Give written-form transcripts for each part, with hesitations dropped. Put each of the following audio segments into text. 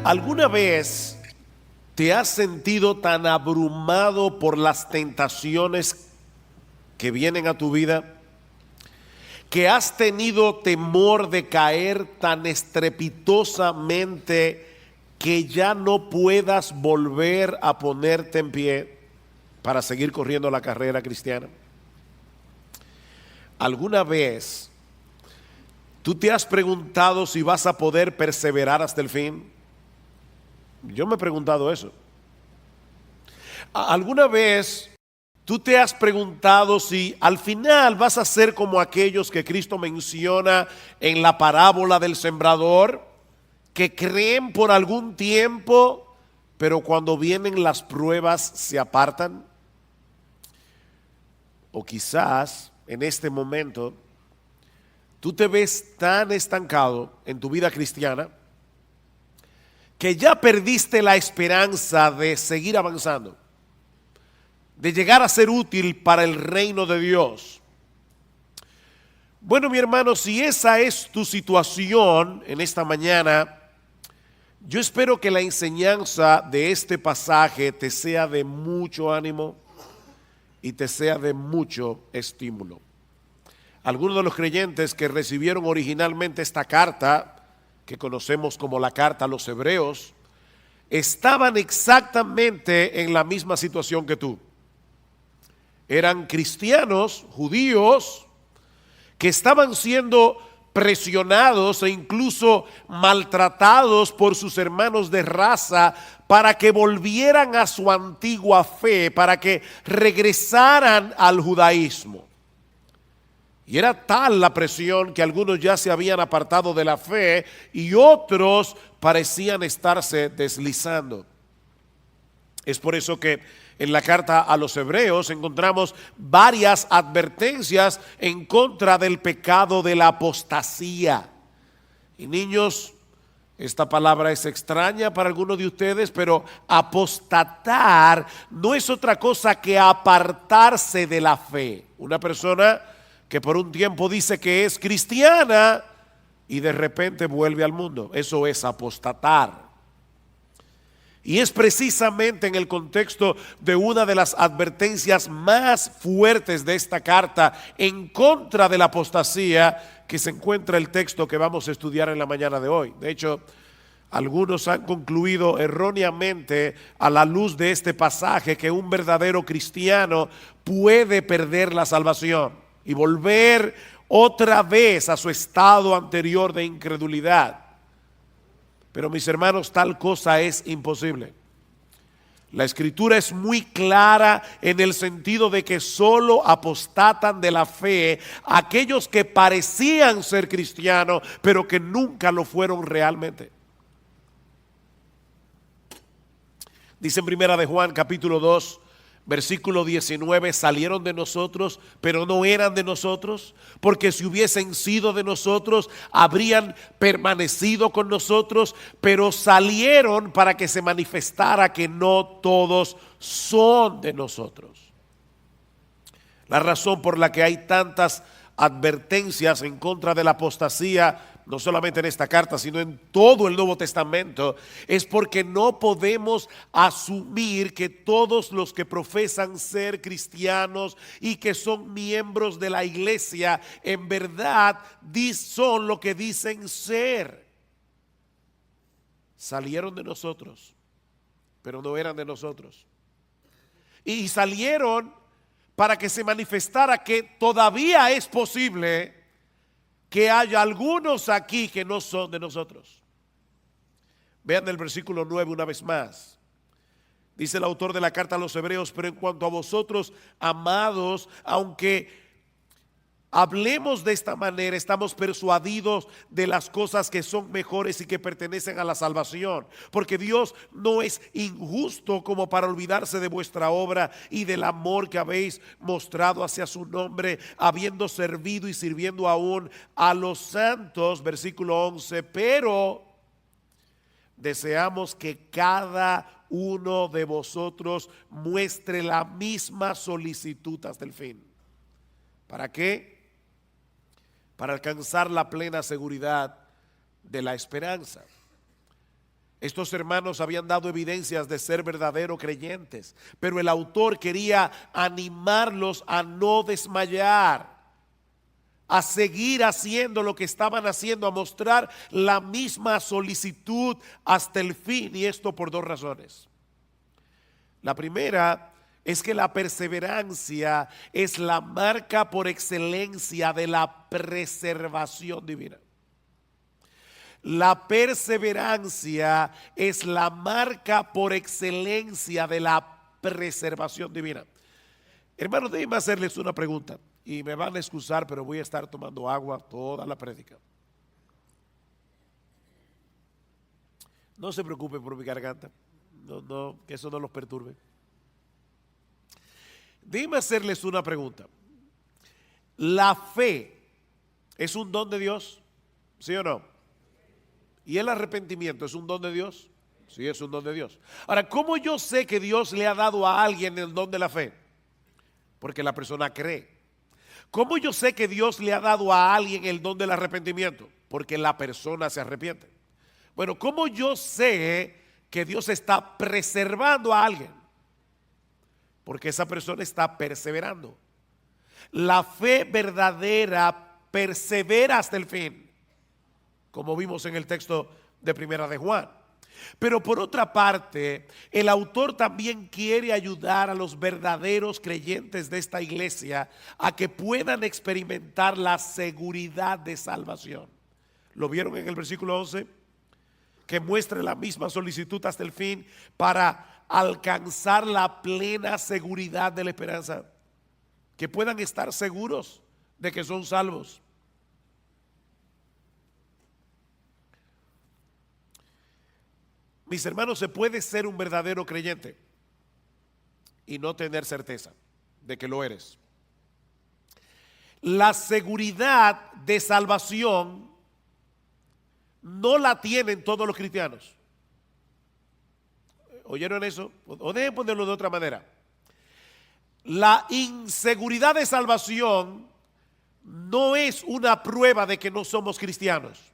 ¿Alguna vez te has sentido tan abrumado por las tentaciones que vienen a tu vida, que has tenido temor de caer tan estrepitosamente que ya no puedas volver a ponerte en pie para seguir corriendo la carrera cristiana? ¿Alguna vez tú te has preguntado si vas a poder perseverar hasta el fin? Yo me he preguntado eso. ¿Alguna vez tú te has preguntado si al final vas a ser como aquellos que Cristo menciona en la parábola del sembrador, que creen por algún tiempo, pero cuando vienen las pruebas se apartan? O quizás en este momento tú te ves tan estancado en tu vida cristiana que ya perdiste la esperanza de seguir avanzando, de llegar a ser útil para el reino de Dios. Bueno, mi hermano, si esa es tu situación en esta mañana, yo espero que la enseñanza de este pasaje te sea de mucho ánimo y te sea de mucho estímulo. Algunos de los creyentes que recibieron originalmente esta carta, que conocemos como la carta a los Hebreos, estaban exactamente en la misma situación que tú. Eran cristianos, judíos, que estaban siendo presionados e incluso maltratados por sus hermanos de raza para que volvieran a su antigua fe, para que regresaran al judaísmo. Y era tal la presión que algunos ya se habían apartado de la fe y otros parecían estarse deslizando. Es por eso que en la carta a los Hebreos encontramos varias advertencias en contra del pecado de la apostasía. Y niños, esta palabra es extraña para algunos de ustedes, pero apostatar no es otra cosa que apartarse de la fe. Una persona que por un tiempo dice que es cristiana y de repente vuelve al mundo. Eso es apostatar. Y es precisamente en el contexto de una de las advertencias más fuertes de esta carta en contra de la apostasía que se encuentra el texto que vamos a estudiar en la mañana de hoy. De hecho, algunos han concluido erróneamente a la luz de este pasaje que un verdadero cristiano puede perder la salvación y volver otra vez a su estado anterior de incredulidad. Pero mis hermanos, tal cosa es imposible. La escritura es muy clara en el sentido de que solo apostatan de la fe aquellos que parecían ser cristianos, pero que nunca lo fueron realmente. Dice en Primera de Juan capítulo 2, versículo 19, salieron de nosotros, pero no eran de nosotros, porque si hubiesen sido de nosotros, habrían permanecido con nosotros, pero salieron para que se manifestara que no todos son de nosotros. La razón por la que hay tantas advertencias en contra de la apostasía, no solamente en esta carta, sino en todo el Nuevo Testamento, es porque no podemos asumir que todos los que profesan ser cristianos y que son miembros de la iglesia, en verdad son lo que dicen ser. Salieron de nosotros, pero no eran de nosotros. Y salieron para que se manifestara que todavía es posible que haya algunos aquí que no son de nosotros. Vean el versículo 9 una vez más. Dice el autor de la carta a los Hebreos: pero en cuanto a vosotros, amados, aunque hablemos de esta manera, estamos persuadidos de las cosas que son mejores y que pertenecen a la salvación. Porque Dios no es injusto como para olvidarse de vuestra obra y del amor que habéis mostrado hacia su nombre, habiendo servido y sirviendo aún a los santos. Versículo 11, pero deseamos que cada uno de vosotros muestre la misma solicitud hasta el fin. ¿Para qué? Para alcanzar la plena seguridad de la esperanza. Estos hermanos habían dado evidencias de ser verdaderos creyentes, pero el autor quería animarlos a no desmayar, a seguir haciendo lo que estaban haciendo, a mostrar la misma solicitud hasta el fin, y esto por dos razones. La primera es que la perseverancia es la marca por excelencia de la preservación divina. La perseverancia es la marca por excelencia de la preservación divina. Hermanos, déjenme hacerles una pregunta y me van a excusar, pero voy a estar tomando agua toda la prédica. No se preocupen por mi garganta, no, que eso no los perturbe. Déjenme hacerles una pregunta. ¿La fe es un don de Dios? ¿Sí o no? ¿Y el arrepentimiento es un don de Dios? Sí, es un don de Dios. Ahora, ¿cómo yo sé que Dios le ha dado a alguien el don de la fe? Porque la persona cree. ¿Cómo yo sé que Dios le ha dado a alguien el don del arrepentimiento? Porque la persona se arrepiente. Bueno, ¿cómo yo sé que Dios está preservando a alguien? Porque esa persona está perseverando. La fe verdadera persevera hasta el fin, como vimos en el texto de Primera de Juan. Pero por otra parte, el autor también quiere ayudar a los verdaderos creyentes de esta iglesia a que puedan experimentar la seguridad de salvación. ¿Lo vieron en el versículo 11? Que muestre la misma solicitud hasta el fin para alcanzar la plena seguridad de la esperanza. Que puedan estar seguros de que son salvos. Mis hermanos, se puede ser un verdadero creyente y no tener certeza de que lo eres. La seguridad de salvación no la tienen todos los cristianos. ¿Oyeron eso? O dejen ponerlo de otra manera. La inseguridad de salvación no es una prueba de que no somos cristianos.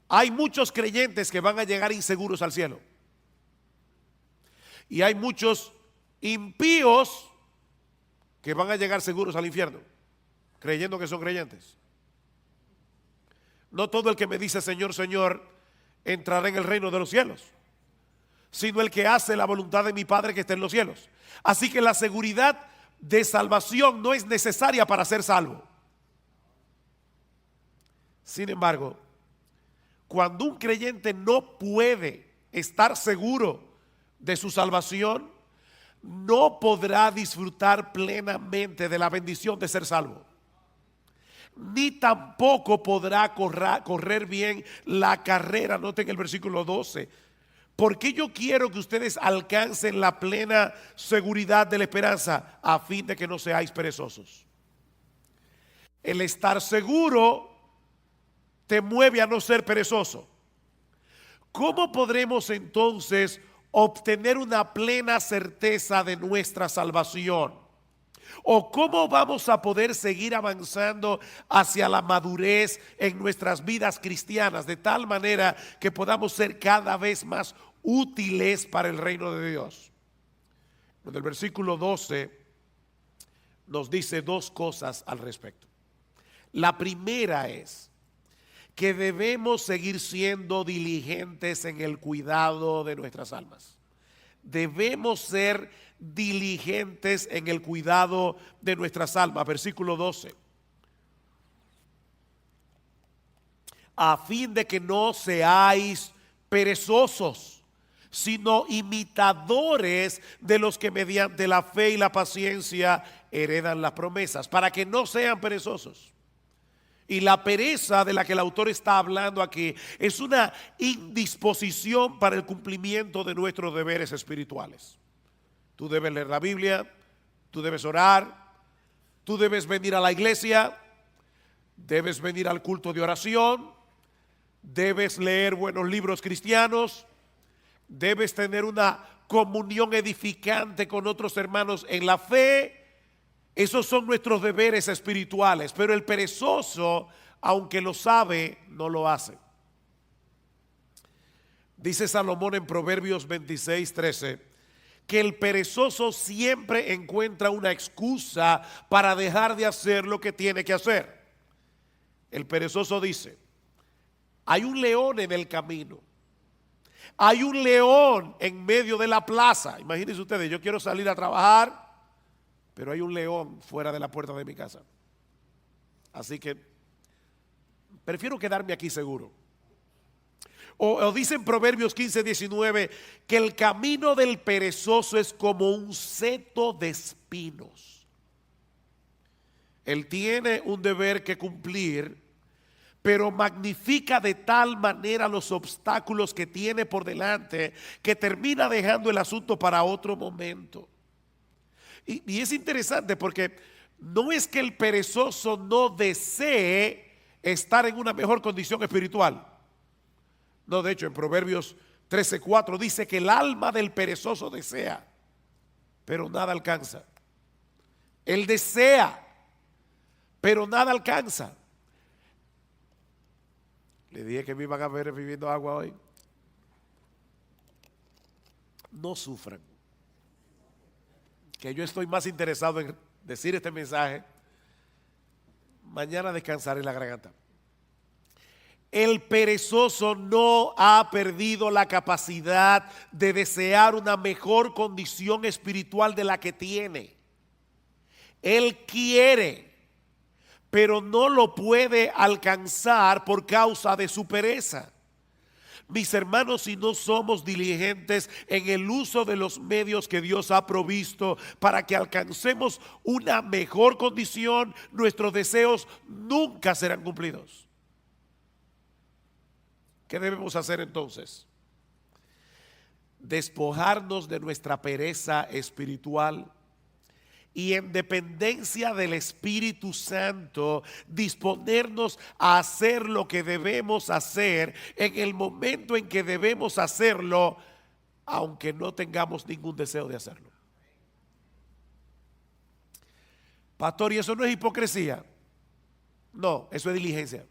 Hay muchos creyentes que van a llegar inseguros al cielo. Y hay muchos impíos que van a llegar seguros al infierno, creyendo que son creyentes. No todo el que me dice Señor, Señor, entrará en el reino de los cielos, sino el que hace la voluntad de mi Padre que está en los cielos. Así que la seguridad de salvación no es necesaria para ser salvo. Sin embargo, cuando un creyente no puede estar seguro de su salvación, no podrá disfrutar plenamente de la bendición de ser salvo. Ni tampoco podrá correr bien la carrera. Noten el versículo 12. Porque yo quiero que ustedes alcancen la plena seguridad de la esperanza, a fin de que no seáis perezosos. El estar seguro te mueve a no ser perezoso. ¿Cómo podremos entonces obtener una plena certeza de nuestra salvación? ¿O cómo vamos a poder seguir avanzando hacia la madurez en nuestras vidas cristianas de tal manera que podamos ser cada vez más útiles para el reino de Dios? En el versículo 12 nos dice dos cosas al respecto. La primera es que debemos seguir siendo diligentes en el cuidado de nuestras almas. Debemos ser diligentes en el cuidado de nuestras almas. Versículo 12. A fin de que no seáis perezosos, sino imitadores de los que mediante la fe y la paciencia heredan las promesas, para que no sean perezosos. Y la pereza de la que el autor está hablando aquí es una indisposición para el cumplimiento de nuestros deberes espirituales. Tú debes leer la Biblia, tú debes orar, tú debes venir a la iglesia, debes venir al culto de oración, debes leer buenos libros cristianos, debes tener una comunión edificante con otros hermanos en la fe. Esos son nuestros deberes espirituales, pero el perezoso, aunque lo sabe, no lo hace. Dice Salomón en Proverbios 26:13 que el perezoso siempre encuentra una excusa para dejar de hacer lo que tiene que hacer. El perezoso dice: hay un león en el camino, hay un león en medio de la plaza. Imagínense ustedes, yo quiero salir a trabajar, pero hay un león fuera de la puerta de mi casa. Así que prefiero quedarme aquí seguro. O dice en Proverbios 15:19 que el camino del perezoso es como un seto de espinos. Él tiene un deber que cumplir, pero magnifica de tal manera los obstáculos que tiene por delante que termina dejando el asunto para otro momento. Y es interesante porque no es que el perezoso no desee estar en una mejor condición espiritual. No, de hecho, en Proverbios 13:4 dice que el alma del perezoso desea, pero nada alcanza. Él desea, pero nada alcanza. Le dije que me iban a ver bebiendo agua hoy. No sufran, que yo estoy más interesado en decir este mensaje. Mañana descansaré la garganta. El perezoso no ha perdido la capacidad de desear una mejor condición espiritual de la que tiene. Él quiere, pero no lo puede alcanzar por causa de su pereza. Mis hermanos, si no somos diligentes en el uso de los medios que Dios ha provisto para que alcancemos una mejor condición, nuestros deseos nunca serán cumplidos. ¿Qué debemos hacer entonces? Despojarnos de nuestra pereza espiritual y en dependencia del Espíritu Santo disponernos a hacer lo que debemos hacer en el momento en que debemos hacerlo, aunque no tengamos ningún deseo de hacerlo. Pastor, ¿y eso no es hipocresía? No, eso es diligencia.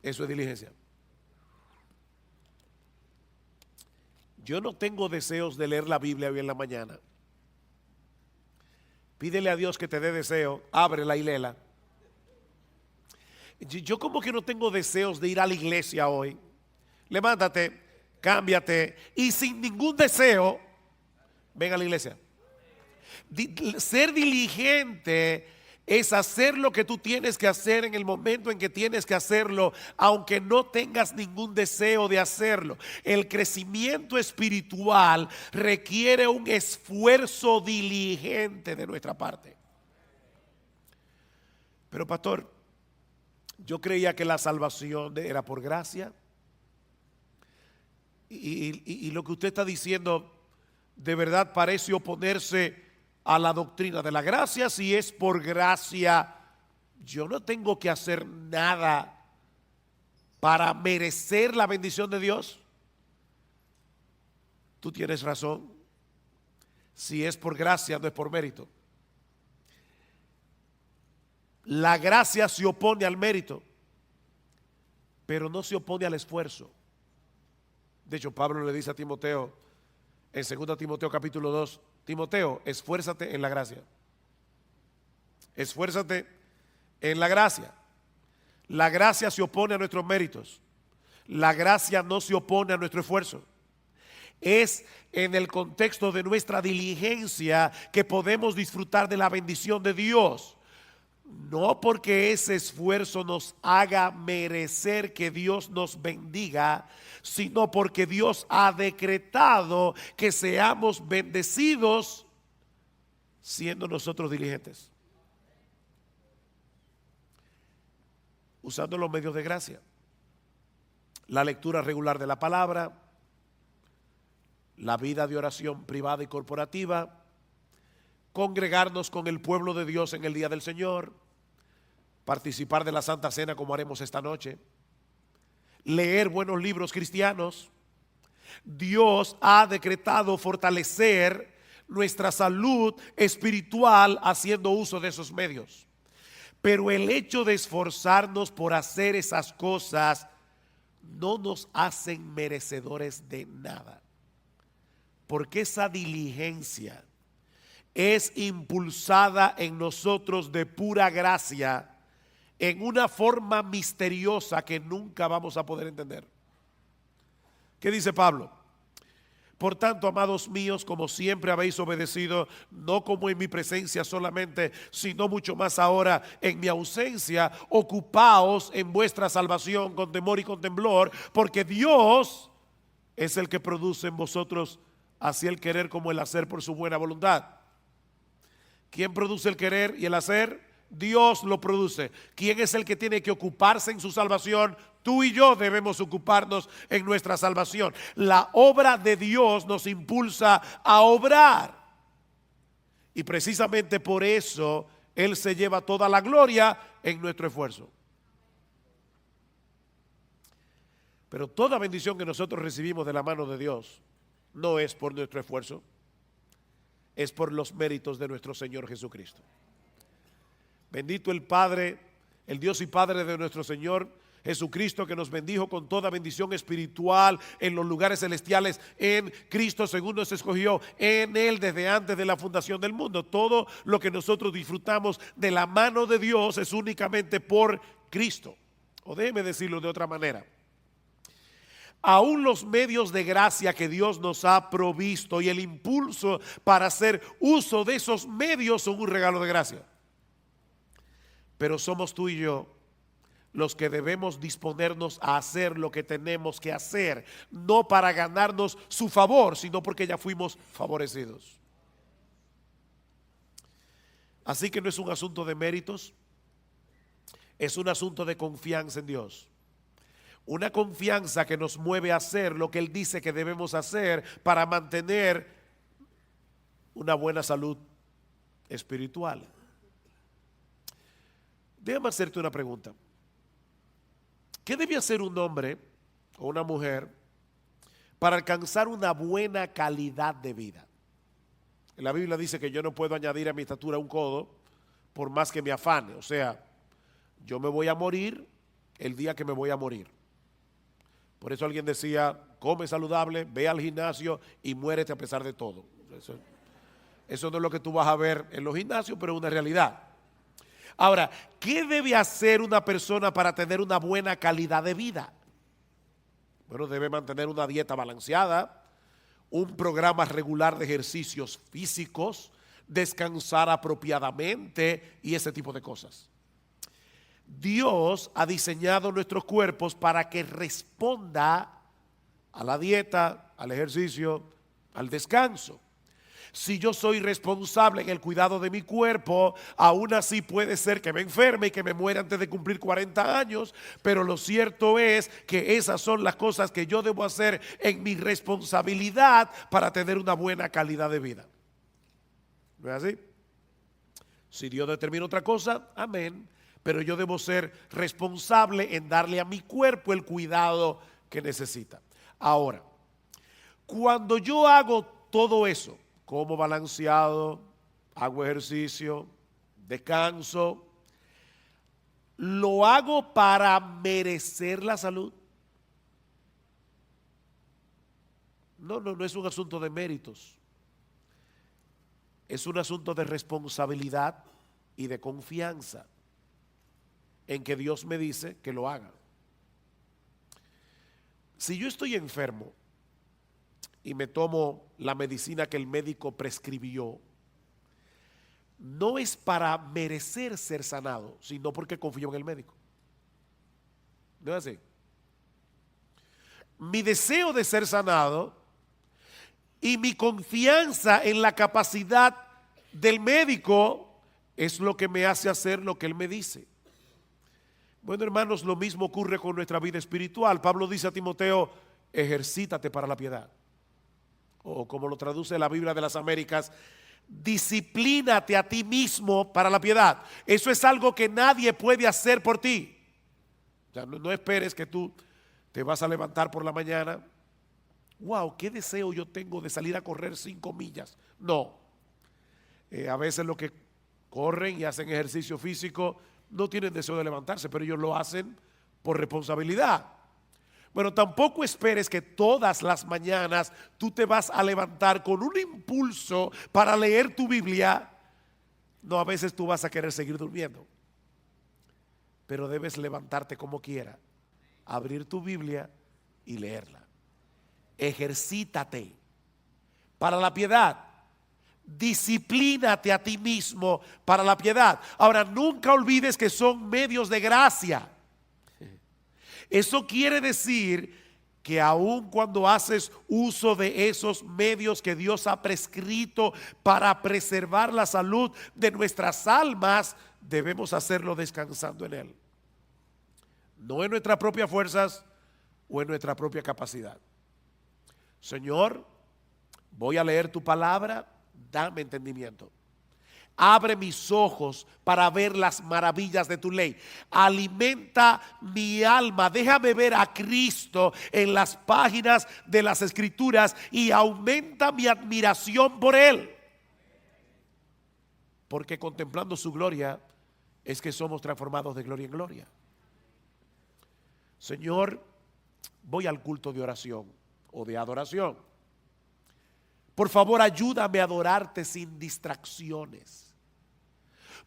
Eso es diligencia. Yo no tengo deseos de leer la Biblia hoy en la mañana. Pídele a Dios que te dé deseo, ábrela y léela. Yo como que no tengo deseos de ir a la iglesia hoy. Levántate, cámbiate y sin ningún deseo, ven a la iglesia. Ser diligente es hacer lo que tú tienes que hacer en el momento en que tienes que hacerlo, aunque no tengas ningún deseo de hacerlo. El crecimiento espiritual requiere un esfuerzo diligente de nuestra parte. Pero pastor, yo creía que la salvación era por gracia. Y lo que usted está diciendo de verdad parece oponerse a la doctrina de la gracia. Si es por gracia, yo no tengo que hacer nada para merecer la bendición de Dios. Tú tienes razón. Si es por gracia, no es por mérito. La gracia se opone al mérito, pero no se opone al esfuerzo. De hecho, Pablo le dice a Timoteo en 2 Timoteo capítulo 2, Timoteo, esfuérzate en la gracia. Esfuérzate en la gracia. La gracia se opone a nuestros méritos. La gracia no se opone a nuestro esfuerzo. Es en el contexto de nuestra diligencia que podemos disfrutar de la bendición de Dios. No porque ese esfuerzo nos haga merecer que Dios nos bendiga, sino porque Dios ha decretado que seamos bendecidos siendo nosotros diligentes, usando los medios de gracia, la lectura regular de la palabra, la vida de oración privada y corporativa, congregarnos con el pueblo de Dios en el día del Señor, participar de la Santa Cena como haremos esta noche, leer buenos libros cristianos. Dios ha decretado fortalecer nuestra salud espiritual haciendo uso de esos medios. Pero el hecho de esforzarnos por hacer esas cosas no nos hacen merecedores de nada, porque esa diligencia es impulsada en nosotros de pura gracia, en una forma misteriosa que nunca vamos a poder entender. ¿Qué dice Pablo? Por tanto, amados míos, como siempre habéis obedecido, no como en mi presencia solamente, sino mucho más ahora en mi ausencia, ocupaos en vuestra salvación con temor y con temblor, porque Dios es el que produce en vosotros así el querer como el hacer por su buena voluntad. ¿Quién produce el querer y el hacer? Dios lo produce. ¿Quién es el que tiene que ocuparse en su salvación? Tú y yo debemos ocuparnos en nuestra salvación. La obra de Dios nos impulsa a obrar. Y precisamente por eso Él se lleva toda la gloria en nuestro esfuerzo. Pero toda bendición que nosotros recibimos de la mano de Dios no es por nuestro esfuerzo, es por los méritos de nuestro Señor Jesucristo. Bendito el Padre, el Dios y Padre de nuestro Señor Jesucristo, que nos bendijo con toda bendición espiritual en los lugares celestiales en Cristo, según nos escogió en Él desde antes de la fundación del mundo. Todo lo que nosotros disfrutamos de la mano de Dios es únicamente por Cristo. O déjeme decirlo de otra manera. Aún los medios de gracia que Dios nos ha provisto y el impulso para hacer uso de esos medios son un regalo de gracia. Pero somos tú y yo los que debemos disponernos a hacer lo que tenemos que hacer, no para ganarnos su favor, sino porque ya fuimos favorecidos. Así que no es un asunto de méritos, es un asunto de confianza en Dios. Una confianza que nos mueve a hacer lo que Él dice que debemos hacer para mantener una buena salud espiritual. Déjame hacerte una pregunta. ¿Qué debe hacer un hombre o una mujer para alcanzar una buena calidad de vida? La Biblia dice que yo no puedo añadir a mi estatura un codo por más que me afane. O sea, yo me voy a morir el día que me voy a morir. Por eso alguien decía, come saludable, ve al gimnasio y muérete a pesar de todo. Eso no es lo que tú vas a ver en los gimnasios, pero es una realidad. Ahora, ¿qué debe hacer una persona para tener una buena calidad de vida? Bueno, debe mantener una dieta balanceada, un programa regular de ejercicios físicos, descansar apropiadamente y ese tipo de cosas. Dios ha diseñado nuestros cuerpos para que responda a la dieta, al ejercicio, al descanso. Si yo soy responsable en el cuidado de mi cuerpo, aún así puede ser que me enferme y que me muera antes de cumplir 40 años, pero lo cierto es que esas son las cosas que yo debo hacer en mi responsabilidad para tener una buena calidad de vida. ¿No es así? Si Dios determina otra cosa, amén, pero yo debo ser responsable en darle a mi cuerpo el cuidado que necesita. Ahora, cuando yo hago todo eso, como balanceado, hago ejercicio, descanso, ¿lo hago para merecer la salud? No es un asunto de méritos. Es un asunto de responsabilidad y de confianza en que Dios me dice que lo haga. Si yo estoy enfermo y me tomo la medicina que el médico prescribió, no es para merecer ser sanado, sino porque confío en el médico. ¿No es así? Mi deseo de ser sanado y mi confianza en la capacidad del médico es lo que me hace hacer lo que él me dice. Bueno, hermanos, lo mismo ocurre con nuestra vida espiritual. Pablo dice a Timoteo, ejercítate para la piedad. O como lo traduce la Biblia de las Américas, disciplínate a ti mismo para la piedad. Eso es algo que nadie puede hacer por ti. O sea, no esperes que tú te vas a levantar por la mañana. Wow, qué deseo yo tengo de salir a correr 5 millas. No. A veces los que corren y hacen ejercicio físico no tienen deseo de levantarse, pero ellos lo hacen por responsabilidad. Bueno, tampoco esperes que todas las mañanas tú te vas a levantar con un impulso para leer tu Biblia. No, a veces tú vas a querer seguir durmiendo, pero debes levantarte como quiera, abrir tu Biblia y leerla. Ejercítate para la piedad. Disciplínate a ti mismo para la piedad. Ahora, nunca olvides que son medios de gracia. Eso quiere decir que aun cuando haces uso de esos medios que Dios ha prescrito para preservar la salud de nuestras almas, debemos hacerlo descansando en Él. No en nuestras propias fuerzas o en nuestra propia capacidad. Señor, voy a leer tu palabra, dame entendimiento. Abre mis ojos para ver las maravillas de tu ley. Alimenta mi alma. Déjame ver a Cristo en las páginas de las Escrituras y aumenta mi admiración por Él. Porque contemplando su gloria es que somos transformados de gloria en gloria. Señor, voy al culto de oración o de adoración. Por favor, ayúdame a adorarte sin distracciones.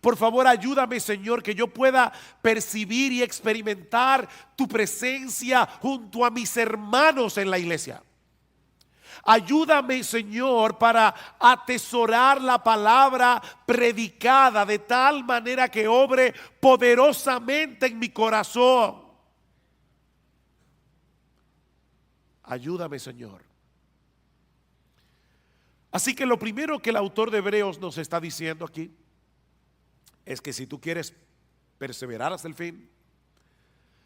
Por favor, ayúdame, Señor, que yo pueda percibir y experimentar tu presencia junto a mis hermanos en la iglesia. Ayúdame, Señor, para atesorar la palabra predicada de tal manera que obre poderosamente en mi corazón. Ayúdame, Señor. Así que lo primero que el autor de Hebreos nos está diciendo aquí es que si tú quieres perseverar hasta el fin,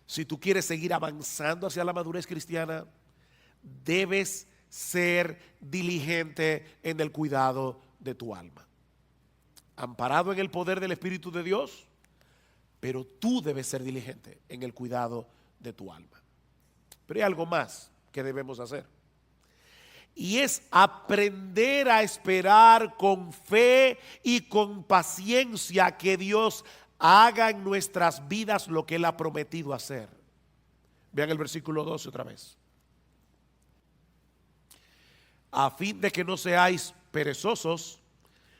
si tú quieres seguir avanzando hacia la madurez cristiana, debes ser diligente en el cuidado de tu alma. Amparado en el poder del Espíritu de Dios, pero tú debes ser diligente en el cuidado de tu alma. Pero hay algo más que debemos hacer. Y es aprender a esperar con fe y con paciencia que Dios haga en nuestras vidas lo que Él ha prometido hacer. Vean el versículo 12 otra vez. A fin de que no seáis perezosos,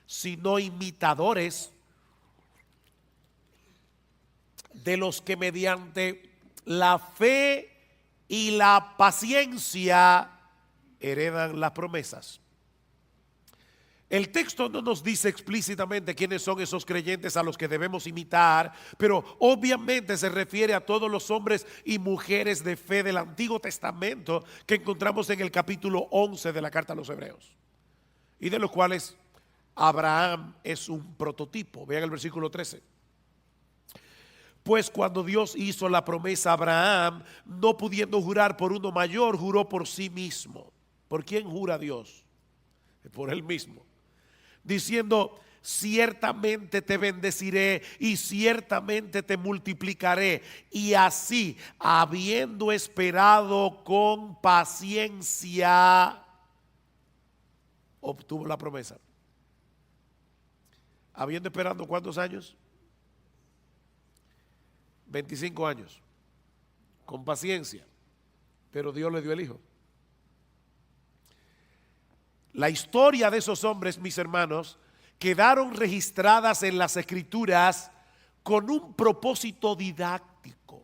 sino imitadores de los que mediante la fe y la paciencia heredan las promesas. El texto no nos dice explícitamente quiénes son esos creyentes a los que debemos imitar, pero obviamente se refiere a todos los hombres y mujeres de fe del Antiguo Testamento que encontramos en el capítulo 11 de la carta a los Hebreos, y de los cuales Abraham es un prototipo. Vean el versículo 13. Pues cuando Dios hizo la promesa a Abraham, no pudiendo jurar por uno mayor, juró por sí mismo. ¿Por quién jura Dios? Por Él mismo. Diciendo, ciertamente te bendeciré y ciertamente te multiplicaré. Y así, habiendo esperado con paciencia, obtuvo la promesa. Habiendo esperado ¿cuántos años? 25 años. Con paciencia. Pero Dios le dio el hijo. La historia de esos hombres, mis hermanos, quedaron registradas en las Escrituras con un propósito didáctico.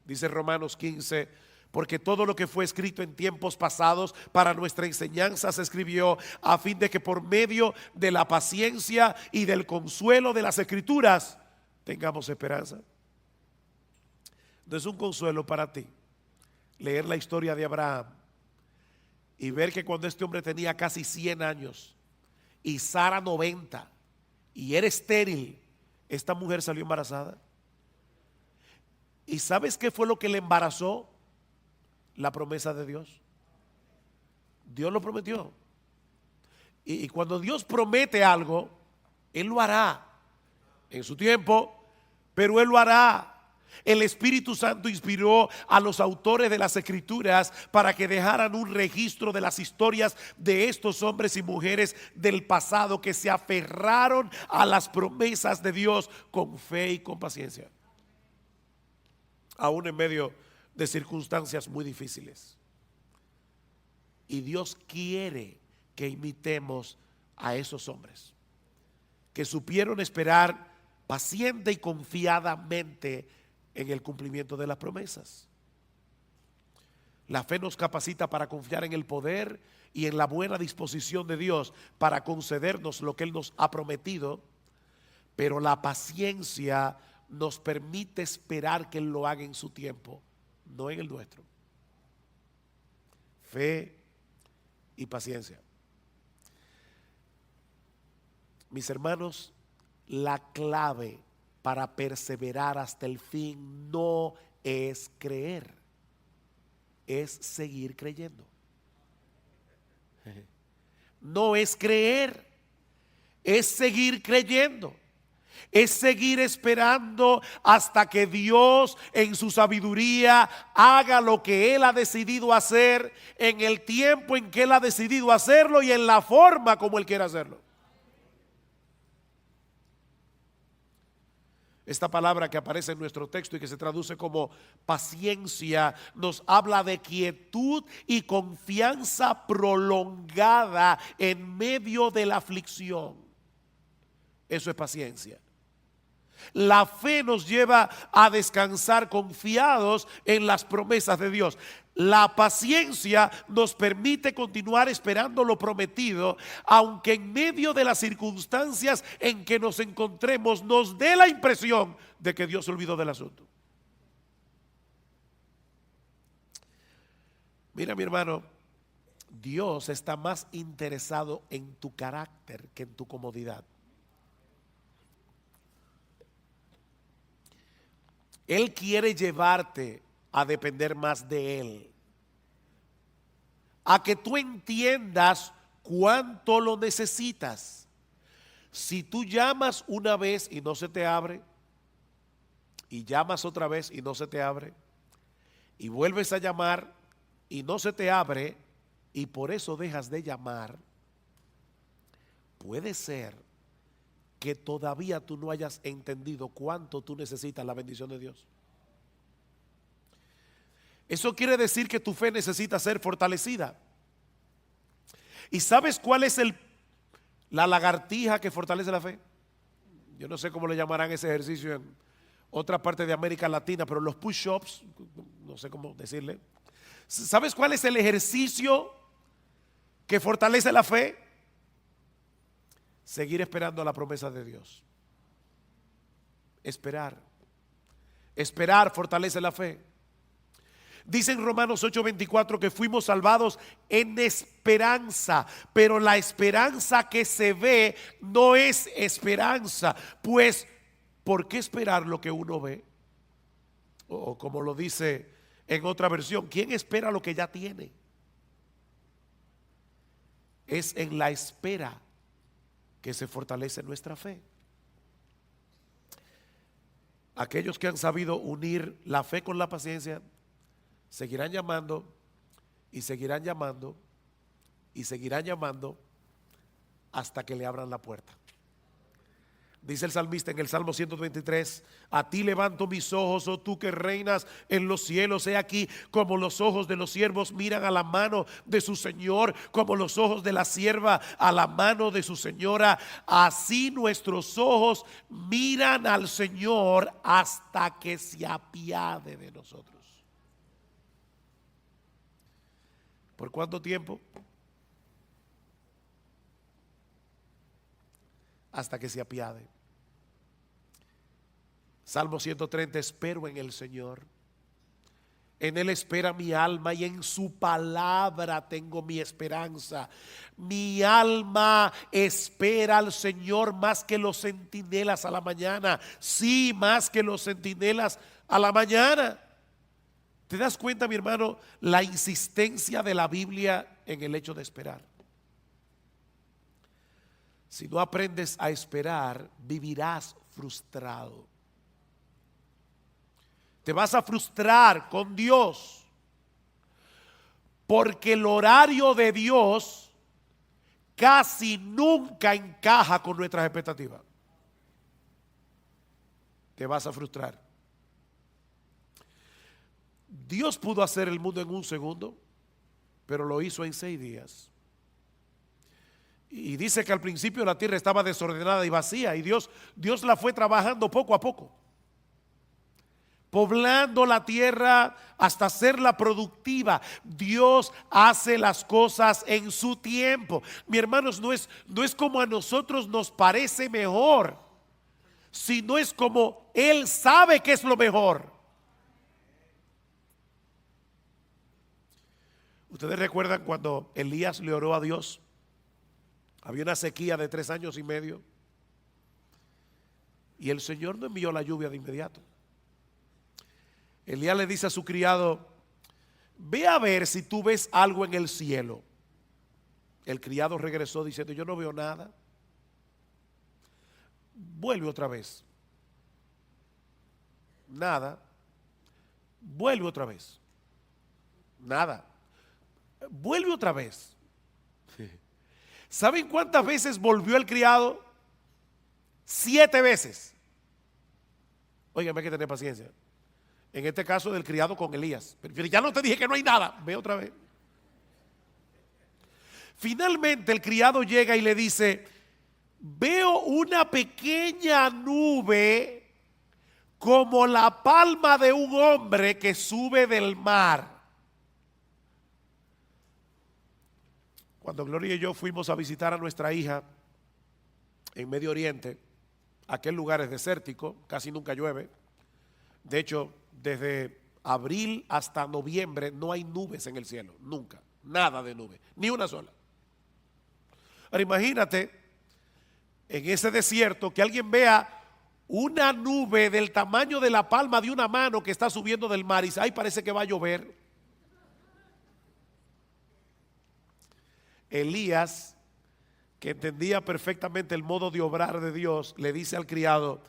Dice Romanos 15, porque todo lo que fue escrito en tiempos pasados para nuestra enseñanza se escribió a fin de que por medio de la paciencia y del consuelo de las Escrituras tengamos esperanza. No es un consuelo para ti leer la historia de Abraham y ver que cuando este hombre tenía casi 100 años y Sara 90 y era estéril, esta mujer salió embarazada. ¿Y sabes qué fue lo que le embarazó? La promesa de Dios. Dios lo prometió. Y cuando Dios promete algo, Él lo hará en su tiempo, pero Él lo hará. El Espíritu Santo inspiró a los autores de las Escrituras para que dejaran un registro de las historias de estos hombres y mujeres del pasado que se aferraron a las promesas de Dios con fe y con paciencia. Aún en medio de circunstancias muy difíciles. Y Dios quiere que imitemos a esos hombres que supieron esperar paciente y confiadamente en el cumplimiento de las promesas. La fe nos capacita para confiar en el poder y en la buena disposición de Dios para concedernos lo que Él nos ha prometido, pero la paciencia nos permite esperar que Él lo haga en su tiempo, no en el nuestro. Fe y paciencia. Mis hermanos, la clave para perseverar hasta el fin no es creer, es seguir creyendo. No es creer, es seguir creyendo. Es seguir esperando hasta que Dios en su sabiduría haga lo que Él ha decidido hacer en el tiempo en que Él ha decidido hacerlo y en la forma como Él quiere hacerlo. Esta palabra que aparece en nuestro texto y que se traduce como paciencia nos habla de quietud y confianza prolongada en medio de la aflicción. Eso es paciencia. La fe nos lleva a descansar confiados en las promesas de Dios. La paciencia nos permite continuar esperando lo prometido, aunque en medio de las circunstancias en que nos encontremos nos dé la impresión de que Dios se olvidó del asunto. Mira, mi hermano, Dios está más interesado en tu carácter que en tu comodidad. Él quiere llevarte a depender más de Él, a que tú entiendas cuánto lo necesitas. Si tú llamas una vez y no se te abre, y llamas otra vez y no se te abre, y vuelves a llamar y no se te abre, y por eso dejas de llamar, puede ser que todavía tú no hayas entendido cuánto tú necesitas la bendición de Dios. Eso quiere decir que tu fe necesita ser fortalecida. ¿Y sabes cuál es la lagartija que fortalece la fe? Yo no sé cómo le llamarán ese ejercicio en otra parte de América Latina, pero los push-ups, no sé cómo decirle. ¿Sabes cuál es el ejercicio que fortalece la fe? Seguir esperando la promesa de Dios. Esperar. Esperar fortalece la fe. Dice en Romanos 8:24 que fuimos salvados en esperanza, pero la esperanza que se ve no es esperanza. Pues, ¿por qué esperar lo que uno ve? O como lo dice en otra versión, ¿quién espera lo que ya tiene? Es en la espera que se fortalece nuestra fe. Aquellos que han sabido unir la fe con la paciencia seguirán llamando y seguirán llamando y seguirán llamando hasta que le abran la puerta. Dice el salmista en el Salmo 123: a ti levanto mis ojos, oh tú que reinas en los cielos. He aquí como los ojos de los siervos miran a la mano de su Señor, como los ojos de la sierva a la mano de su señora. Así nuestros ojos miran al Señor hasta que se apiade de nosotros. ¿Por cuánto tiempo? Hasta que se apiade. Salmo 130: espero en el Señor, en Él espera mi alma y en su palabra tengo mi esperanza. Mi alma espera al Señor más que los centinelas a la mañana. Sí, más que los centinelas a la mañana. ¿Te das cuenta, mi hermano, la insistencia de la Biblia en el hecho de esperar? Si no aprendes a esperar, vivirás frustrado. Te vas a frustrar con Dios, porque el horario de Dios casi nunca encaja con nuestras expectativas. Te vas a frustrar. Dios pudo hacer el mundo en un segundo, pero lo hizo en 6 días. Y dice que al principio la tierra estaba desordenada y vacía, y Dios la fue trabajando poco a poco, poblando la tierra hasta hacerla productiva. Dios hace las cosas en su tiempo. Mi hermanos, no es como a nosotros nos parece mejor, sino es como Él sabe que es lo mejor. Ustedes recuerdan cuando Elías le oró a Dios. Había una sequía de 3 años y medio, y el Señor no envió la lluvia de inmediato. Elías le dice a su criado: ve a ver si tú ves algo en el cielo. El criado regresó diciendo: yo no veo nada. Vuelve otra vez. Nada. Vuelve otra vez. Nada. Vuelve otra vez. ¿Saben cuántas veces volvió el criado? 7 veces. Óigame, hay que tener paciencia. En este caso del criado con Elías. Pero ya no te dije que no hay nada. Ve otra vez. Finalmente el criado llega y le dice: veo una pequeña nube como la palma de un hombre que sube del mar. Cuando Gloria y yo fuimos a visitar a nuestra hija en Medio Oriente, aquel lugar es desértico, casi nunca llueve. De hecho, desde abril hasta noviembre no hay nubes en el cielo, nunca, nada de nube, ni una sola. Ahora imagínate en ese desierto que alguien vea una nube del tamaño de la palma de una mano que está subiendo del mar y dice: ay, parece que va a llover. Elías, que entendía perfectamente el modo de obrar de Dios, le dice al criado: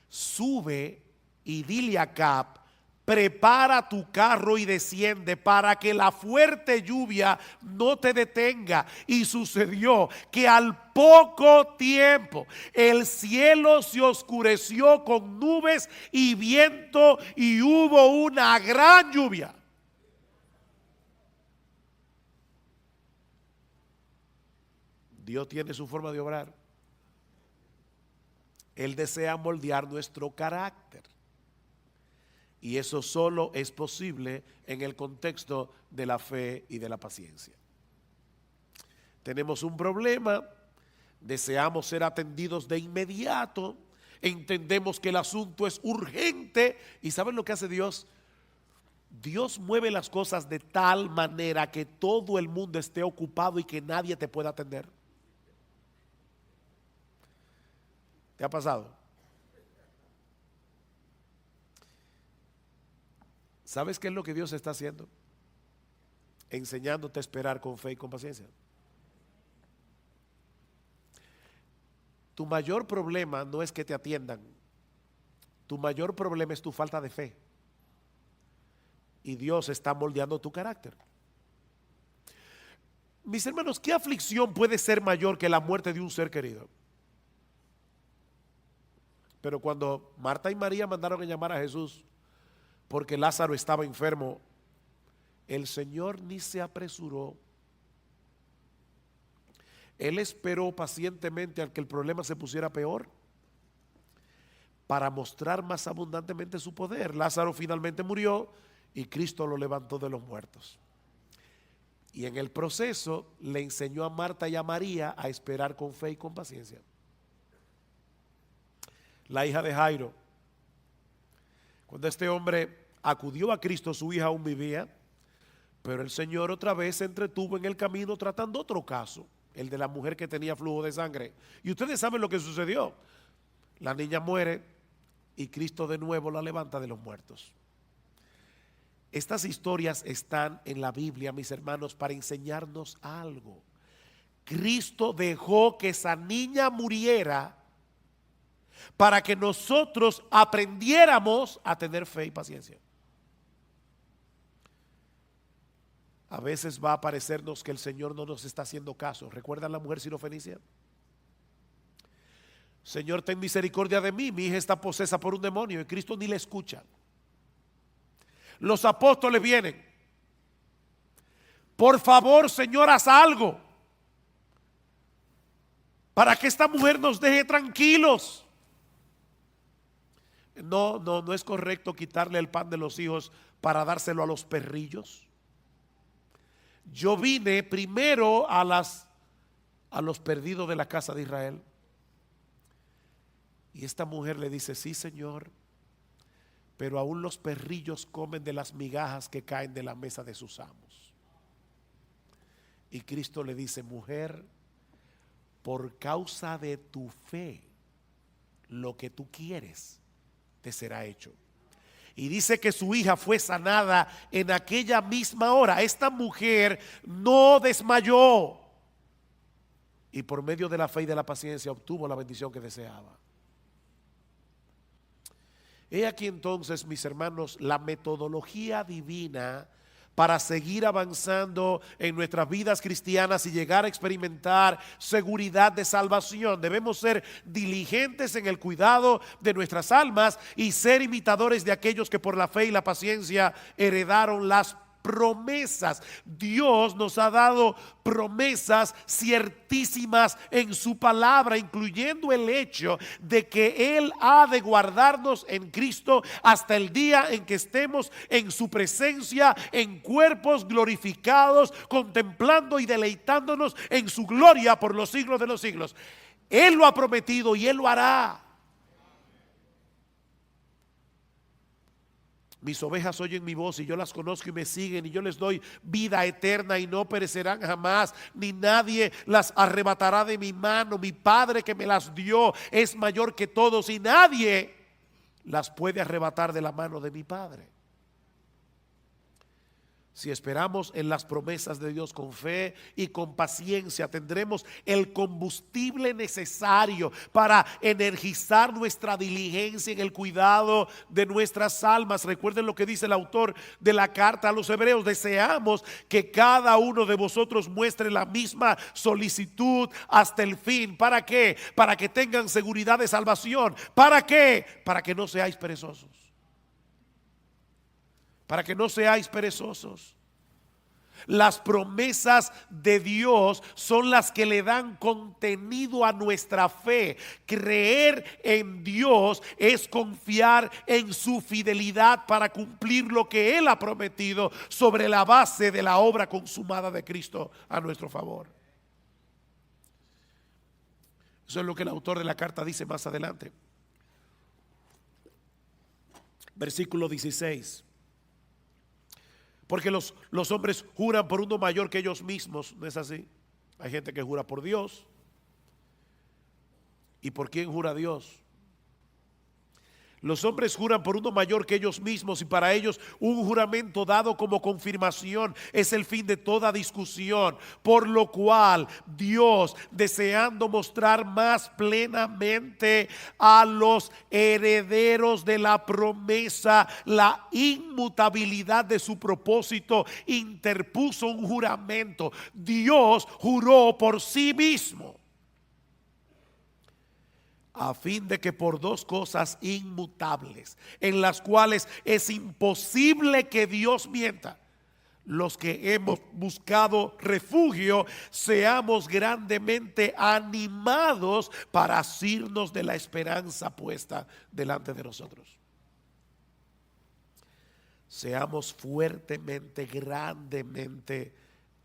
sube y dile a Acab, prepara tu carro y desciende para que la fuerte lluvia no te detenga. Y sucedió que al poco tiempo el cielo se oscureció con nubes y viento y hubo una gran lluvia. Dios tiene su forma de obrar. Él desea moldear nuestro carácter. Y eso solo es posible en el contexto de la fe y de la paciencia. Tenemos un problema, deseamos ser atendidos de inmediato, entendemos que el asunto es urgente. ¿Y saben lo que hace Dios? Dios mueve las cosas de tal manera que todo el mundo esté ocupado y que nadie te pueda atender. ¿Te ha pasado? ¿Sabes qué es lo que Dios está haciendo? Enseñándote a esperar con fe y con paciencia. Tu mayor problema no es que te atiendan. Tu mayor problema es tu falta de fe. Y Dios está moldeando tu carácter. Mis hermanos, ¿qué aflicción puede ser mayor que la muerte de un ser querido? Pero cuando Marta y María mandaron a llamar a Jesús porque Lázaro estaba enfermo, el Señor ni se apresuró. Él esperó pacientemente al que el problema se pusiera peor para mostrar más abundantemente su poder. Lázaro finalmente murió y Cristo lo levantó de los muertos. Y en el proceso le enseñó a Marta y a María a esperar con fe y con paciencia. La hija de Jairo, cuando este hombre acudió a Cristo, su hija aún vivía, pero el Señor otra vez se entretuvo en el camino tratando otro caso, el de la mujer que tenía flujo de sangre. Y ustedes saben lo que sucedió. La niña muere y Cristo de nuevo la levanta de los muertos. Estas historias están en la Biblia, mis hermanos, para enseñarnos algo. Cristo dejó que esa niña muriera para que nosotros aprendiéramos a tener fe y paciencia. A veces va a parecernos que el Señor no nos está haciendo caso. ¿Recuerdan la mujer sirofenicia? Señor, ten misericordia de mí, mi hija está posesa por un demonio, y Cristo ni le escucha. Los apóstoles vienen. Por favor, Señor, haz algo para que esta mujer nos deje tranquilos. No es correcto quitarle el pan de los hijos para dárselo a los perrillos. Yo vine primero a los perdidos de la casa de Israel. Y esta mujer le dice: sí, Señor, pero aún los perrillos comen de las migajas que caen de la mesa de sus amos. Y Cristo le dice: mujer, por causa de tu fe, lo que tú quieres te será hecho. Y dice que su hija fue sanada en aquella misma hora. Esta mujer no desmayó y por medio de la fe y de la paciencia obtuvo la bendición que deseaba. He aquí entonces, mis hermanos, la metodología divina para seguir avanzando en nuestras vidas cristianas y llegar a experimentar seguridad de salvación. Debemos ser diligentes en el cuidado de nuestras almas y ser imitadores de aquellos que por la fe y la paciencia heredaron las promesas. Dios nos ha dado promesas ciertísimas en su palabra, incluyendo el hecho de que Él ha de guardarnos en Cristo hasta el día en que estemos en su presencia en cuerpos glorificados, contemplando y deleitándonos en su gloria por los siglos de los siglos. Él lo ha prometido y Él lo hará. Mis ovejas oyen mi voz y yo las conozco y me siguen, y yo les doy vida eterna y no perecerán jamás, ni nadie las arrebatará de mi mano. Mi Padre que me las dio es mayor que todos y nadie las puede arrebatar de la mano de mi Padre. Si esperamos en las promesas de Dios con fe y con paciencia, tendremos el combustible necesario para energizar nuestra diligencia en el cuidado de nuestras almas. Recuerden lo que dice el autor de la carta a los Hebreos: deseamos que cada uno de vosotros muestre la misma solicitud hasta el fin. ¿Para qué? Para que tengan seguridad de salvación. ¿Para qué? Para que no seáis perezosos. Para que no seáis perezosos. Las promesas de Dios son las que le dan contenido a nuestra fe. Creer en Dios es confiar en su fidelidad para cumplir lo que Él ha prometido sobre la base de la obra consumada de Cristo a nuestro favor. Eso es lo que el autor de la carta dice más adelante. Versículo 16. Porque los hombres juran por uno mayor que ellos mismos, ¿no es así? Hay gente que jura por Dios. ¿Y por quién jura Dios? Los hombres juran por uno mayor que ellos mismos, y para ellos un juramento dado como confirmación es el fin de toda discusión. Por lo cual Dios, deseando mostrar más plenamente a los herederos de la promesa la inmutabilidad de su propósito, interpuso un juramento. Dios juró por sí mismo, a fin de que por dos cosas inmutables, en las cuales es imposible que Dios mienta, los que hemos buscado refugio seamos grandemente animados para asirnos de la esperanza puesta delante de nosotros. Seamos fuertemente, grandemente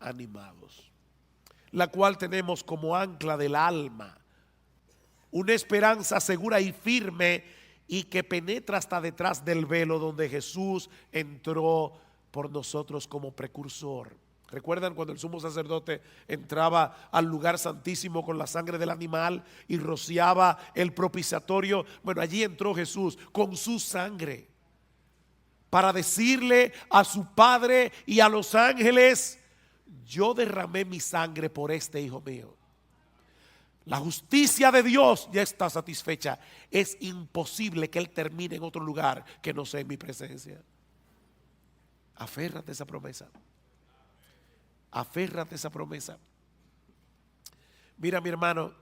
animados, la cual tenemos como ancla del alma, una esperanza segura y firme, y que penetra hasta detrás del velo, donde Jesús entró por nosotros como precursor. ¿Recuerdan cuando el sumo sacerdote entraba al lugar santísimo con la sangre del animal y rociaba el propiciatorio? Bueno, allí entró Jesús con su sangre para decirle a su Padre y a los ángeles: yo derramé mi sangre por este hijo mío. La justicia de Dios ya está satisfecha. Es imposible que Él termine en otro lugar que no sea en mi presencia. Aférrate a esa promesa. Aférrate a esa promesa. Mira, mi hermano,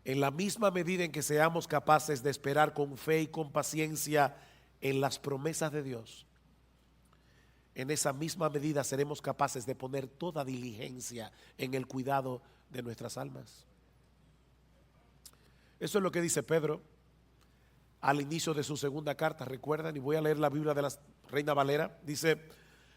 En la misma medida en que seamos capaces de esperar con fe y con paciencia en las promesas de Dios, en esa misma medida seremos capaces de poner toda diligencia en el cuidado de nuestras almas. Eso es lo que dice Pedro al inicio de su segunda carta. Recuerdan, y voy a leer la Biblia de la Reina Valera. Dice: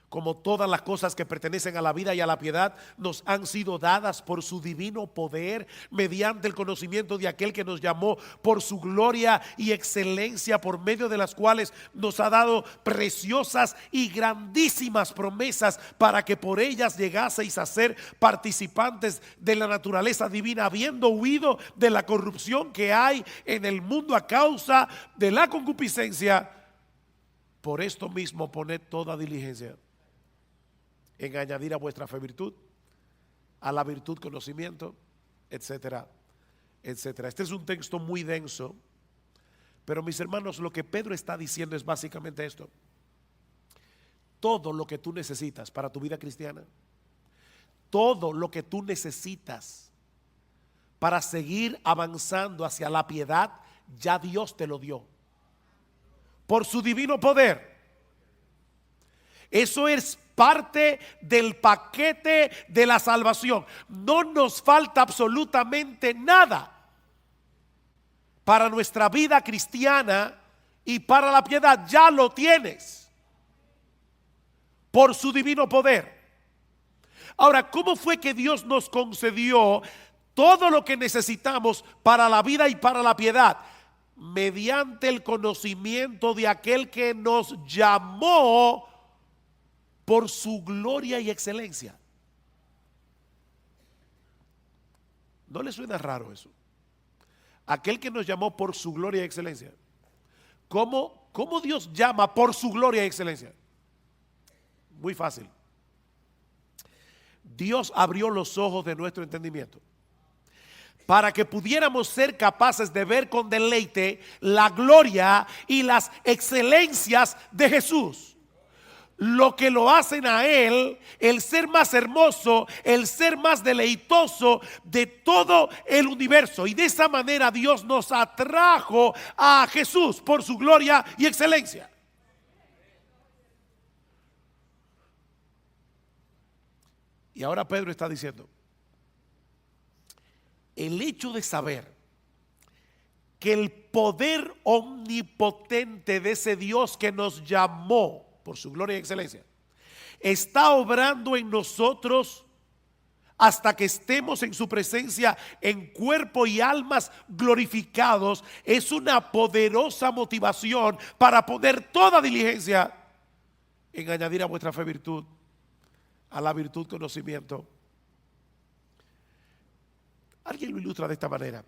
como todas las cosas que pertenecen a la vida y a la piedad nos han sido dadas por su divino poder, mediante el conocimiento de aquel que nos llamó por su gloria y excelencia, por medio de las cuales nos ha dado preciosas y grandísimas promesas, para que por ellas llegaseis a ser participantes de la naturaleza divina, habiendo huido de la corrupción que hay en el mundo a causa de la concupiscencia. Por esto mismo poned toda diligencia en añadir a vuestra fe virtud, a la virtud conocimiento, etcétera, etcétera. Este es un texto muy denso, pero mis hermanos, lo que Pedro está diciendo es básicamente esto: todo lo que tú necesitas para tu vida cristiana, todo lo que tú necesitas para seguir avanzando hacia la piedad, ya Dios te lo dio por su divino poder. Eso es parte del paquete de la salvación. No nos falta absolutamente nada para nuestra vida cristiana y para la piedad. Ya lo tienes por su divino poder. Ahora, ¿cómo fue que Dios nos concedió todo lo que necesitamos para la vida y para la piedad? Mediante el conocimiento de aquel que nos llamó por su gloria y excelencia. ¿No le suena raro eso? Aquel que nos llamó por su gloria y excelencia. ¿Cómo Dios llama por su gloria y excelencia? Muy fácil. Dios abrió los ojos de nuestro entendimiento para que pudiéramos ser capaces de ver con deleite la gloria y las excelencias de Jesús. Lo que lo hacen a Él el ser más hermoso, el ser más deleitoso de todo el universo. Y de esa manera Dios nos atrajo a Jesús por su gloria y excelencia. Y ahora Pedro está diciendo: el hecho de saber que el poder omnipotente de ese Dios que nos llamó por su gloria y excelencia está obrando en nosotros hasta que estemos en su presencia en cuerpo y almas glorificados, es una poderosa motivación para poner toda diligencia en añadir a vuestra fe virtud, a la virtud conocimiento. Alguien lo ilustra de esta manera: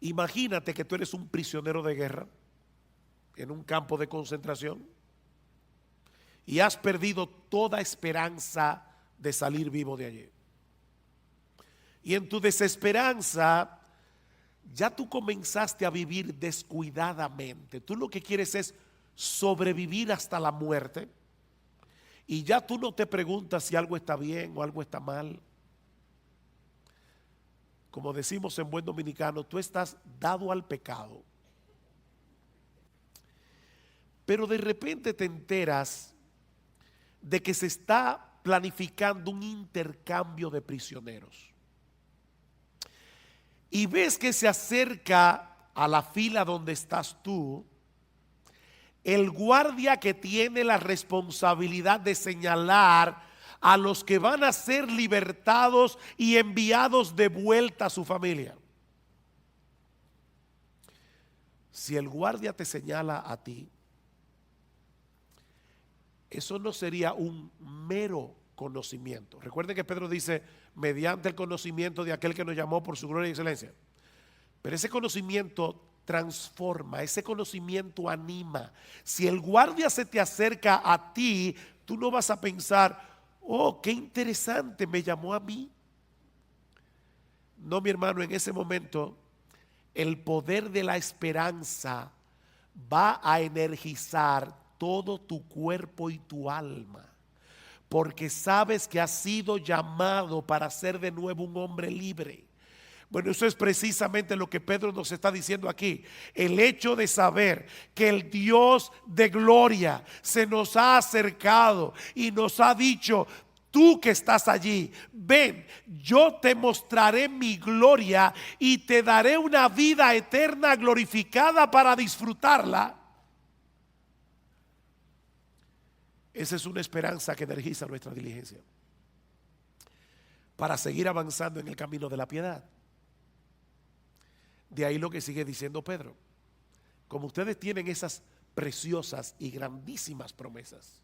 imagínate que tú eres un prisionero de guerra en un campo de concentración y has perdido toda esperanza de salir vivo de allí. Y en tu desesperanza ya tú comenzaste a vivir descuidadamente. Tú lo que quieres es sobrevivir hasta la muerte, y ya tú no te preguntas si algo está bien o algo está mal. Como decimos en buen dominicano, tú estás dado al pecado. Pero de repente te enteras de que se está planificando un intercambio de prisioneros. Y ves que se acerca a la fila donde estás tú el guardia que tiene la responsabilidad de señalar a los que van a ser libertados y enviados de vuelta a su familia. Si el guardia te señala a ti, eso no sería un mero conocimiento. Recuerden que Pedro dice: mediante el conocimiento de aquel que nos llamó por su gloria y excelencia. Pero ese conocimiento transforma, ese conocimiento anima. Si el guardia se te acerca a ti, tú no vas a pensar: oh, qué interesante, me llamó a mí. No, mi hermano, en ese momento el poder de la esperanza va a energizar todo tu cuerpo y tu alma, porque sabes que has sido llamado para ser de nuevo un hombre libre. Bueno, eso es precisamente lo que Pedro nos está diciendo aquí. El hecho de saber que el Dios de gloria se nos ha acercado y nos ha dicho: tú que estás allí, ven, yo te mostraré mi gloria y te daré una vida eterna glorificada para disfrutarla. Esa es una esperanza que energiza nuestra diligencia para seguir avanzando en el camino de la piedad. De ahí lo que sigue diciendo Pedro: como ustedes tienen esas preciosas y grandísimas promesas,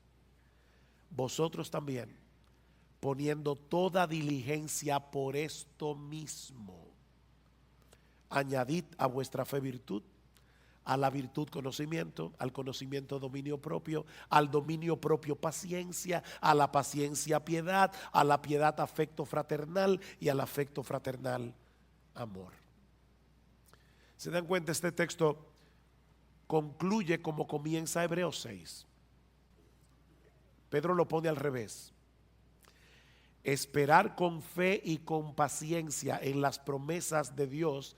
vosotros también, poniendo toda diligencia por esto mismo, añadid a vuestra fe virtud, a la virtud conocimiento, al conocimiento dominio propio, al dominio propio paciencia, a la paciencia piedad, a la piedad afecto fraternal y al afecto fraternal amor. ¿Se dan cuenta? Este texto concluye como comienza Hebreos 6. Pedro lo pone al revés. Esperar con fe y con paciencia en las promesas de Dios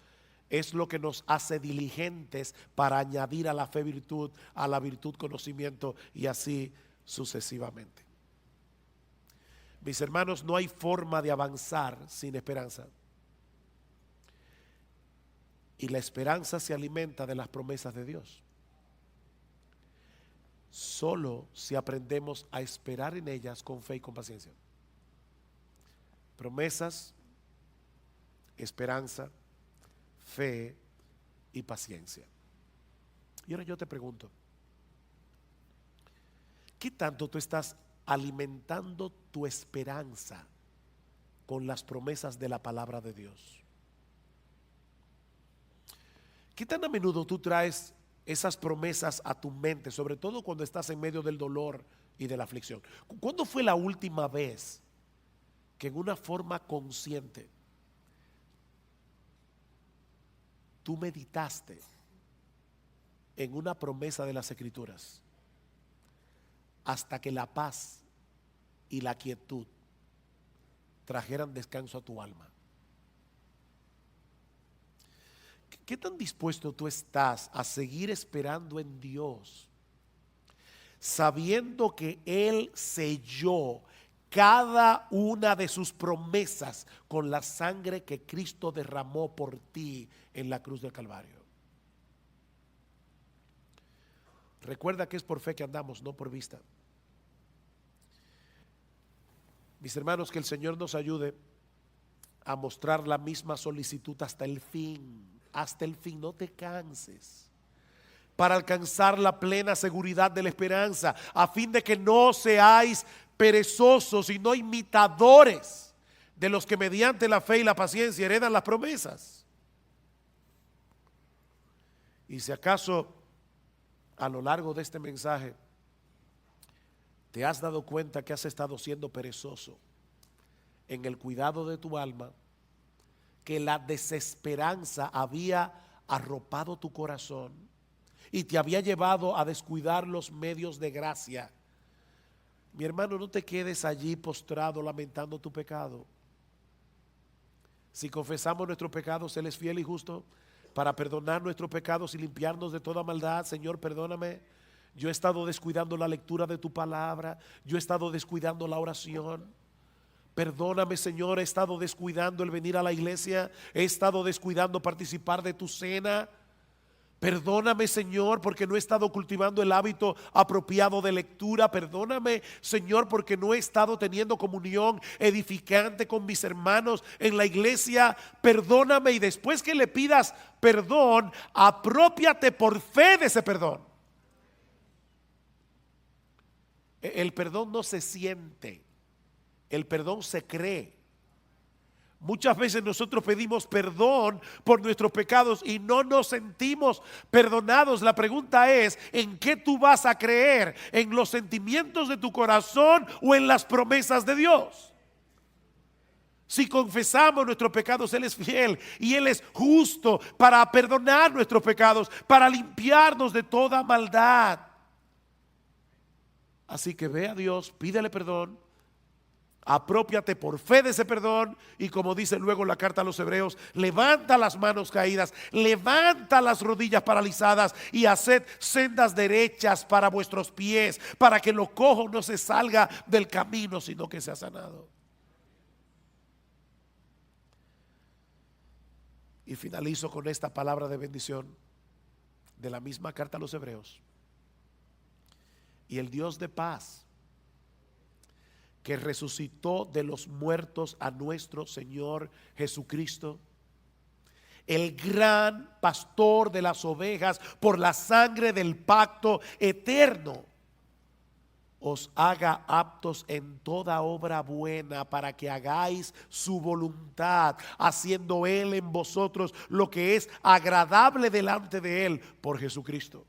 es lo que nos hace diligentes para añadir a la fe virtud, a la virtud conocimiento y así sucesivamente. Mis hermanos, no hay forma de avanzar sin esperanza. Y la esperanza se alimenta de las promesas de Dios. Solo si aprendemos a esperar en ellas con fe y con paciencia. Promesas, esperanza, fe y paciencia. Y ahora yo te pregunto: ¿qué tanto tú estás alimentando tu esperanza con las promesas de la palabra de Dios? ¿Qué tan a menudo tú traes esas promesas a tu mente, sobre todo cuando estás en medio del dolor y de la aflicción? ¿Cuándo fue la última vez que en una forma consciente tú meditaste en una promesa de las Escrituras hasta que la paz y la quietud trajeran descanso a tu alma? ¿Qué tan dispuesto tú estás a seguir esperando en Dios, sabiendo que Él selló cada una de sus promesas con la sangre que Cristo derramó por ti en la cruz del Calvario? Recuerda que es por fe que andamos, no por vista. Mis hermanos, que el Señor nos ayude a mostrar la misma solicitud hasta el fin. Hasta el fin, no te canses, para alcanzar la plena seguridad de la esperanza, a fin de que no seáis perezosos y no imitadores de los que mediante la fe y la paciencia heredan las promesas. Y si acaso a lo largo de este mensaje te has dado cuenta que has estado siendo perezoso en el cuidado de tu alma, que la desesperanza había arropado tu corazón y te había llevado a descuidar los medios de gracia, mi hermano, no te quedes allí postrado lamentando tu pecado. Si confesamos nuestros pecados, Él es fiel y justo para perdonar nuestros pecados y limpiarnos de toda maldad. Señor, perdóname, yo he estado descuidando la lectura de tu palabra, yo he estado descuidando la oración. Perdóname, Señor, he estado descuidando el venir a la iglesia, he estado descuidando participar de tu cena. Perdóname, Señor, porque no he estado cultivando el hábito apropiado de lectura. Perdóname, Señor, porque no he estado teniendo comunión edificante con mis hermanos en la iglesia. Perdóname, y después que le pidas perdón, aprópiate por fe de ese perdón. El perdón no se siente. El perdón se cree. Muchas veces nosotros pedimos perdón por nuestros pecados y no nos sentimos perdonados. La pregunta es: ¿en qué tú vas a creer? ¿En los sentimientos de tu corazón o en las promesas de Dios? Si confesamos nuestros pecados, Él es fiel y Él es justo para perdonar nuestros pecados, para limpiarnos de toda maldad. Así que ve a Dios, pídele perdón Apropiate por fe de ese perdón y, como dice luego la carta a los Hebreos, levanta las manos caídas, levanta las rodillas paralizadas y haced sendas derechas para vuestros pies, para que lo cojo no se salga del camino, sino que sea sanado. Y finalizo con esta palabra de bendición de la misma carta a los Hebreos. Y el Dios de paz, que resucitó de los muertos a nuestro Señor Jesucristo, el gran pastor de las ovejas, por la sangre del pacto eterno, os haga aptos en toda obra buena, para que hagáis su voluntad, haciendo Él en vosotros lo que es agradable delante de Él, por Jesucristo,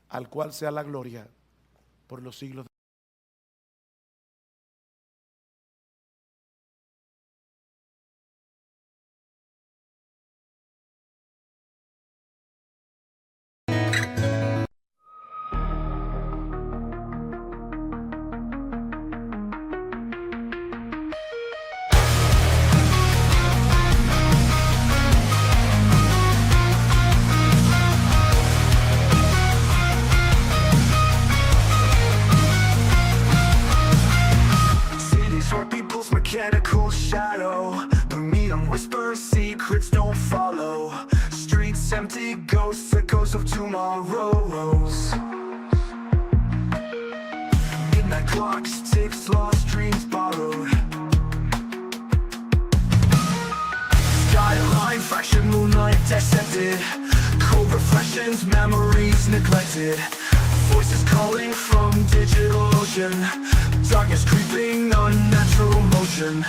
al cual sea la gloria por los siglos. Mechanical shadow, but me on whispers, secrets don't follow. Streets empty, ghosts, echoes of tomorrows. Midnight clocks, ticks, lost dreams borrowed. Skyline, fraction, moonlight descended. Cold reflections, memories neglected. Voices calling from digital ocean. Darkness creeping, unnatural motion.